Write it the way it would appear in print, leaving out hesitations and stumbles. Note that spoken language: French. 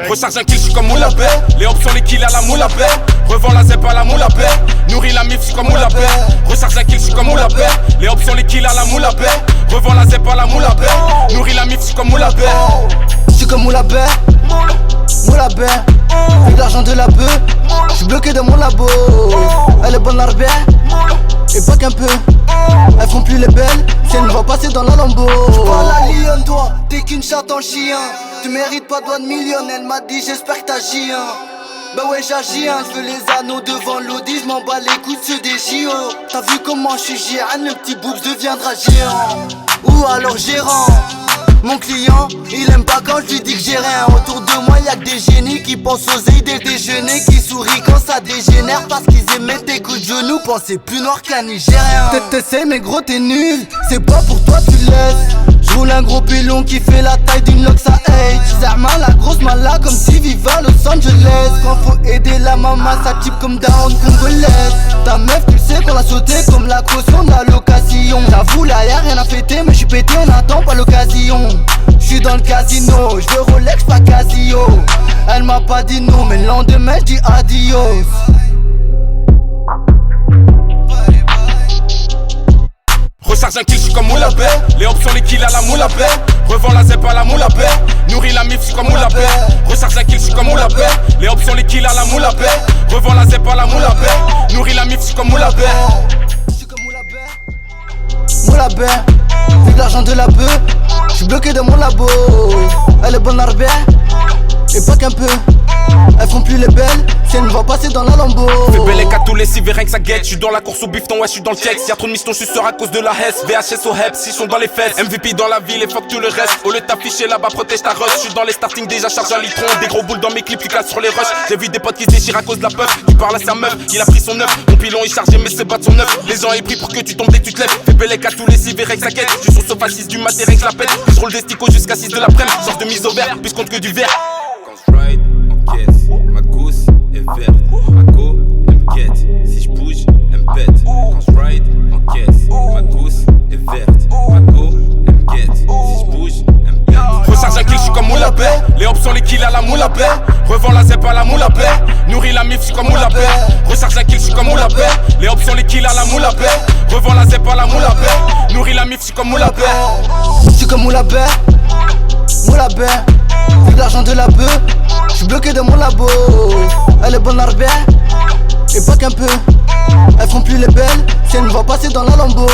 Recharge un kill, j'suis comme Moulabé. Les options, les kills à la Moulabé. Revends la zep à la Moulabé. Nourris la mif, j'suis comme Moulabé. Recharge un kill, j'suis comme Moulabé. Les options, les kills à la Moulabé. Revends la zep à la Moulabé. Nourris la mif, j'suis comme Moulabé. J'suis comme Moulabé. Moulabé. Avec l'argent de la bœuf. J'suis bloqué dans mon labo. Elle est bonne l'arbière. Et pas qu'un peu. Elles font plus les belles si elles me voient passer dans la lambeau. J'parle la lionne, toi, t'es qu'une chatte en chien. Tu mérites pas de 1 million, elle m'a dit j'espère que t'agis hein. Bah ouais j'agis hein, j'veux les anneaux devant l'audi, j'm'en bats les couilles ceux des JO. T'as vu comment j'suis géant, le petit boobs deviendra géant. Ou alors gérant. Mon client, il aime pas quand je lui dis que j'ai rien. Autour de moi y'a que des génies qui pensent oser dès le déjeuner, qui sourient quand ça dégénère parce qu'ils aimaient tes coups de genoux. Pensez plus noir qu'un Nigérien. T'essayes mais gros t'es nul, c'est pas pour toi tu laisses. J'roule un gros pilon qui fait la taille d'une Lox à H. Zerma la grosse mala comme si viva Los Angeles. Quand faut aider la maman ça type comme down congolaise. Ta meuf tu sais qu'on l'a sauté comme la caution de la location. J'avoue là y'a rien à fêter mais j'suis pété on attend pas l'occasion. J'suis dans le casino, j'veux Rolex pas Casio. Elle m'a pas dit non mais le lendemain j'dis adios. Recharge un kill, j'suis comme Moulabé. Les options, les kills à la Moulabé. Revends la zep à la Moulabé. Nourris la mif, j'suis comme Moulabé. Recharge un kill, j'suis comme Moulabé. Les options, les kills à la Moulabé. Revends la zep à la Moulabé. Nourris la mif, j'suis comme Moulabé. J'suis comme Moulabé. Avec l'argent de la bœuf. J'suis bloqué dans mon labo. Elle est bonne l'arbière. Et pas qu'un peu. Elles font plus les belles si elles me voient passer dans la lambeau. Fais belle à tous les civils, rien que ça guette. J'suis dans la course au bifton, ouais j'suis dans le check. Y'a trop de mistons, j'suis sûr à cause de la Hess. VHS au Heps, ils sont dans les fesses. MVP dans la ville et fuck tout le reste. Au lieu de t'afficher là-bas, protège ta rush. J'suis dans les starting, déjà charge un litron. Des gros boules dans mes clips, tu casses sur les rushs. J'ai vu des potes qui se déchirent à cause de la puff. Tu parles à sa meuf, il a pris son œuf. Mon pilon est chargé, mais ses battes sont neufs. Les gens est pris pour que tu tombes dès que tu te lèves. Fais belle à tous les civils, rien que ça guette. J'suis sur le sofa 6 du matin, rien que je la pète. J'roule des sticos jusqu'à 6 de l'après-midi. Sorte de mise au vert, plus compte que du verre. Ma gousse est verte, ma go, elle me guette. Si je bouge, elle me pète. Quand je ride, en caisse. Ma gousse est verte, ma go, elle me guette. Si je bouge, elle me pète. Recharge un kill, j'suis comme Moulabé. Les options, les kills à la Moulabé. Revends la zep à la Moulabé. Nourris la mif, j'suis comme Moulabé. Recharge un kill, j'suis comme Moulabé. Les options, les kills à la Moulabé. Revends la zep à la Moulabé. Nourris la mif, j'suis comme Moulabé. J'suis comme Moulabé. Moulabé. Avec l'argent de la bœuf. J'suis bloqué dans mon labo. Elle est bonne l'arbière. Et pas qu'un peu. Elles font plus les belles si elles me voient passer dans la lambeau.